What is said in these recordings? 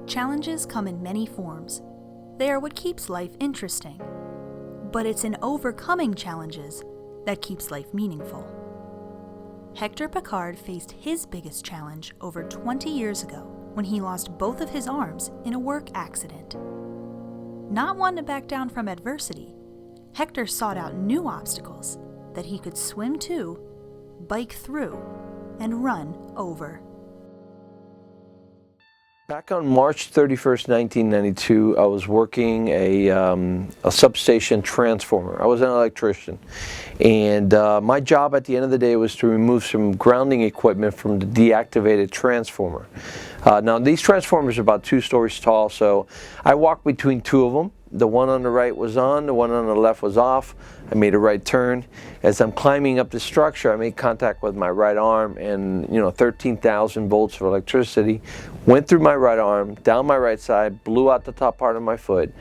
Challenges come in many forms. They are what keeps life interesting. But it's in overcoming challenges that keeps life meaningful. Hector Picard faced his biggest challenge over 20 years ago when he lost both of his arms in a work accident. Not one to back down from adversity, Hector sought out new obstacles that he could swim to, bike through, and run over. Back on March 31st, 1992, I was working a substation transformer. I was an electrician. And my job at the end of the day was to remove some grounding equipment from the deactivated transformer. Now these transformers are about 2 stories tall, so I walked between 2 of them. The one on the right was on, the one on the left was off. I made a right turn. As I'm climbing up the structure, I made contact with my right arm, and 13,000 volts of electricity went through my right arm, down my right side, blew out the top part of my foot.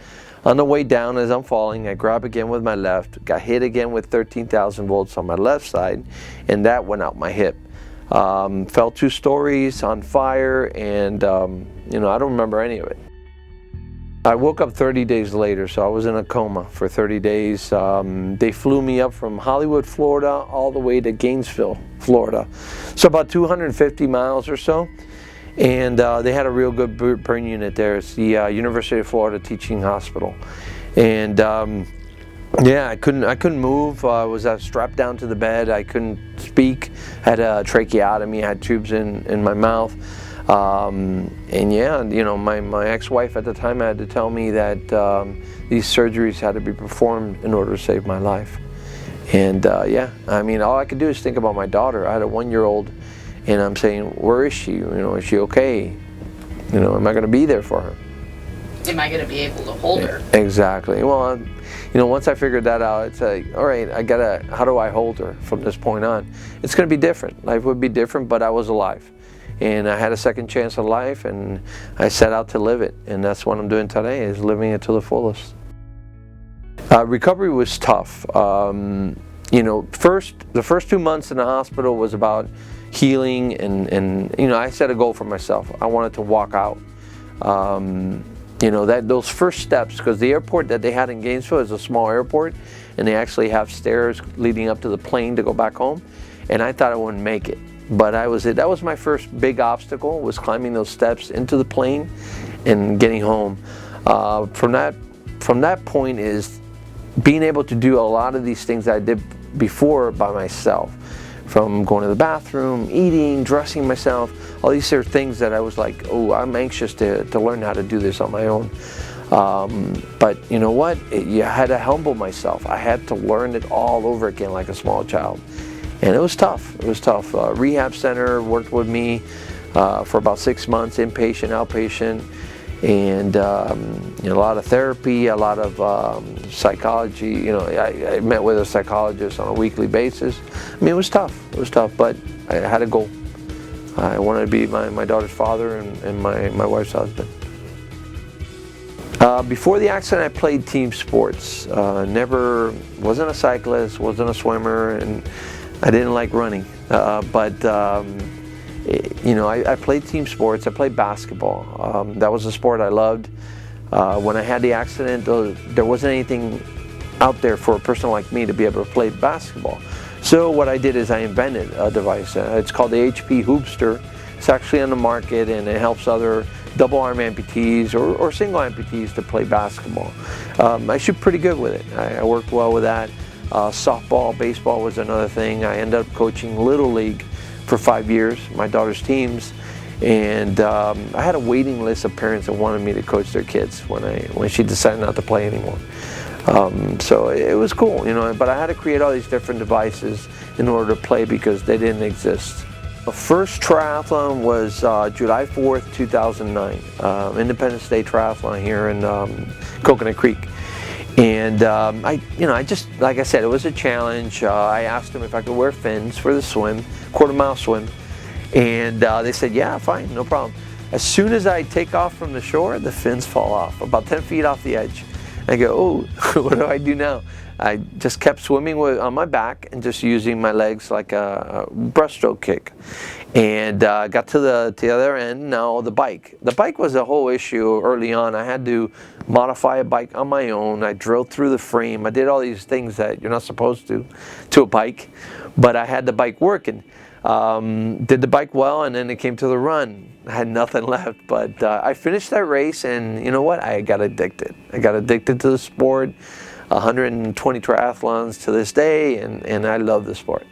On the way down, as I'm falling, I grab again with my left, got hit again with 13,000 volts on my left side, and that went out my hip. Fell 2 stories on fire, and I don't remember any of it. I woke up 30 days later, so I was in a coma for 30 days. They flew me up from Hollywood, Florida, all the way to Gainesville, Florida. So about 250 miles or so. And they had a real good burn unit there. It's the University of Florida Teaching Hospital. And yeah, I couldn't move. I was strapped down to the bed. I couldn't speak. I had a tracheotomy. I had tubes in my mouth. And yeah, my ex-wife at the time had to tell me that these surgeries had to be performed in order to save my life. And yeah, I mean, all I could do is think about my daughter. I had a 1-year-old, and I'm saying, where is she? Is she okay? Am I going to be there for her? Am I going to be able to hold her? Exactly. Well, once I figured that out, it's like, all right, how do I hold her from this point on? It's going to be different. Life would be different, but I was alive. And I had a second chance at life, and I set out to live it. And that's what I'm doing today, is living it to the fullest. Recovery was tough. The first 2 months in the hospital was about healing, and I set a goal for myself. I wanted to walk out. Those first steps, because the airport that they had in Gainesville is a small airport, and they actually have stairs leading up to the plane to go back home, and I thought I wouldn't make it. But that was my first big obstacle, was climbing those steps into the plane and getting home. From that point is being able to do a lot of these things that I did before by myself. From going to the bathroom, eating, dressing myself, all these are things that I was like, oh, I'm anxious to learn how to do this on my own. But you know what? I had to humble myself. I had to learn it all over again like a small child. And it was tough. It was tough. Rehab center worked with me for about 6 months, inpatient, outpatient, and a lot of therapy, a lot of psychology. I met with a psychologist on a weekly basis. I mean, it was tough. It was tough, but I had a goal. I wanted to be my daughter's father and my wife's husband. Before the accident, I played team sports. Wasn't a cyclist, wasn't a swimmer, and I didn't like running, but I played team sports. I played basketball. That was a sport I loved. When I had the accident, there wasn't anything out there for a person like me to be able to play basketball. So what I did is I invented a device. It's called the HP Hoopster. It's actually on the market, and it helps other double arm amputees or single amputees to play basketball. I shoot pretty good with it. I worked well with that. Softball, baseball was another thing. I ended up coaching Little League for 5 years, my daughter's teams, and I had a waiting list of parents that wanted me to coach their kids when she decided not to play anymore. So it was cool, but I had to create all these different devices in order to play because they didn't exist. The first triathlon was July 4th, 2009, Independence Day Triathlon here in Coconut Creek. And I just, like I said, it was a challenge. I asked them if I could wear fins for the swim, quarter-mile swim, and they said, yeah, fine, no problem. As soon as I take off from the shore, the fins fall off, about 10 feet off the edge. I go, oh, what do I do now? I just kept swimming on my back and just using my legs like a breaststroke kick. And got to the other end, now the bike. The bike was a whole issue early on. I had to modify a bike on my own. I drilled through the frame. I did all these things that you're not supposed to a bike, but I had the bike working. Did the bike well, and then it came to the run. I had nothing left, but I finished that race, and you know what? I got addicted. I got addicted to the sport. 120 triathlons to this day, and I love the sport.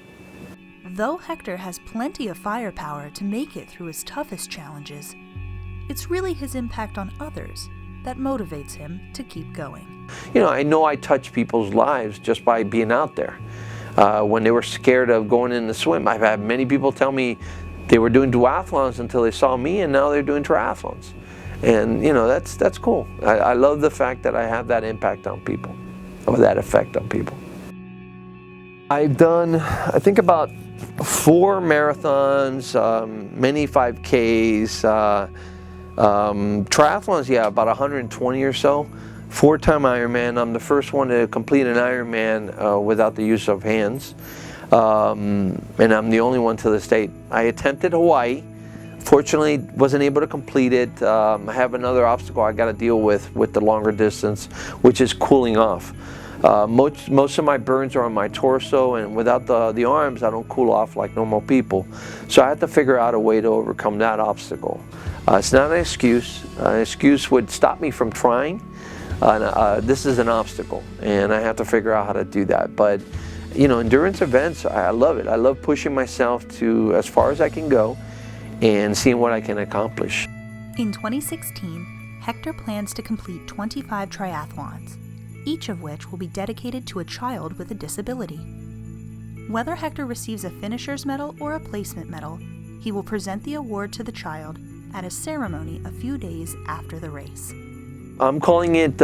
Though Hector has plenty of firepower to make it through his toughest challenges, it's really his impact on others that motivates him to keep going. You know I touch people's lives just by being out there. When they were scared of going in the swim, I've had many people tell me they were doing duathlons until they saw me, and now they're doing triathlons. And you know, that's cool. I love the fact that I have that impact on people, or that effect on people. I've done, I think, about 4 marathons, many 5Ks, triathlons, yeah, about 120 or so. 4-time Ironman. I'm the first one to complete an Ironman without the use of hands. And I'm the only one to this date. I attempted Hawaii. Fortunately, wasn't able to complete it. I have another obstacle I got to deal with the longer distance, which is cooling off. Most of my burns are on my torso, and without the arms, I don't cool off like normal people. So I had to figure out a way to overcome that obstacle. It's not an excuse. An excuse would stop me from trying. This is an obstacle, and I have to figure out how to do that. But you know, endurance events, I love it. I love pushing myself to as far as I can go and seeing what I can accomplish. In 2016, Hector plans to complete 25 triathlons, each of which will be dedicated to a child with a disability. Whether Hector receives a finisher's medal or a placement medal, he will present the award to the child at a ceremony a few days after the race. I'm calling it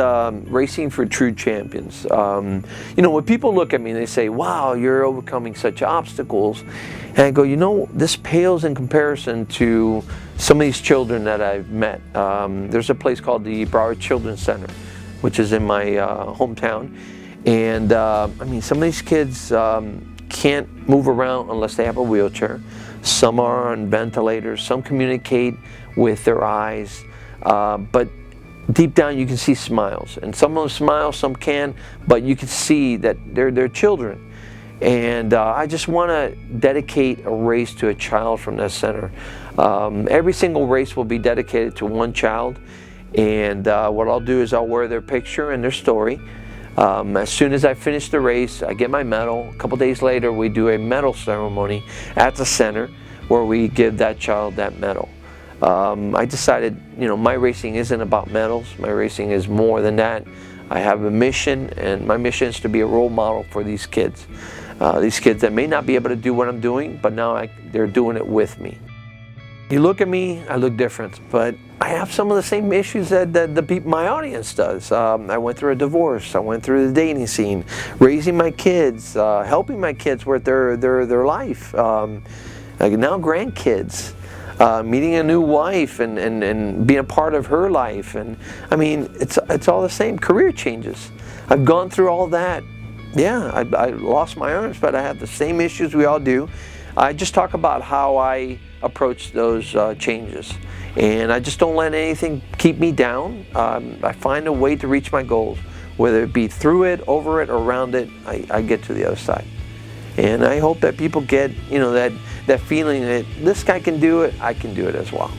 Racing for True Champions. You know, when people look at me, they say, wow, you're overcoming such obstacles. And I go, you know, this pales in comparison to some of these children that I've met. There's a place called the Broward Children's Center, which is in my hometown. And I mean, some of these kids can't move around unless they have a wheelchair. Some are on ventilators, some communicate with their eyes, but deep down you can see smiles. And some of them smile, some can, but you can see that they're children. And I just want to dedicate a race to a child from that center. Every single race will be dedicated to one child. And what I'll do is I'll wear their picture and their story. As soon as I finish the race, I get my medal. A couple days later, we do a medal ceremony at the center where we give that child that medal. I decided, you know, my racing isn't about medals. My racing is more than that. I have a mission, and my mission is to be a role model for these kids. These kids that may not be able to do what I'm doing, but now they're doing it with me. You look at me, I look different, but I have some of the same issues that my audience does. I went through a divorce. I went through the dating scene, raising my kids, helping my kids with their life. Like now grandkids, meeting a new wife and being a part of her life. And I mean, it's all the same. Career changes. I've gone through all that. Yeah, I lost my arms, but I have the same issues we all do. I just talk about how I approach those changes. And I just don't let anything keep me down. I find a way to reach my goals, whether it be through it, over it, or around it. I get to the other side. And I hope that people get, you know, that feeling that this guy can do it, I can do it as well.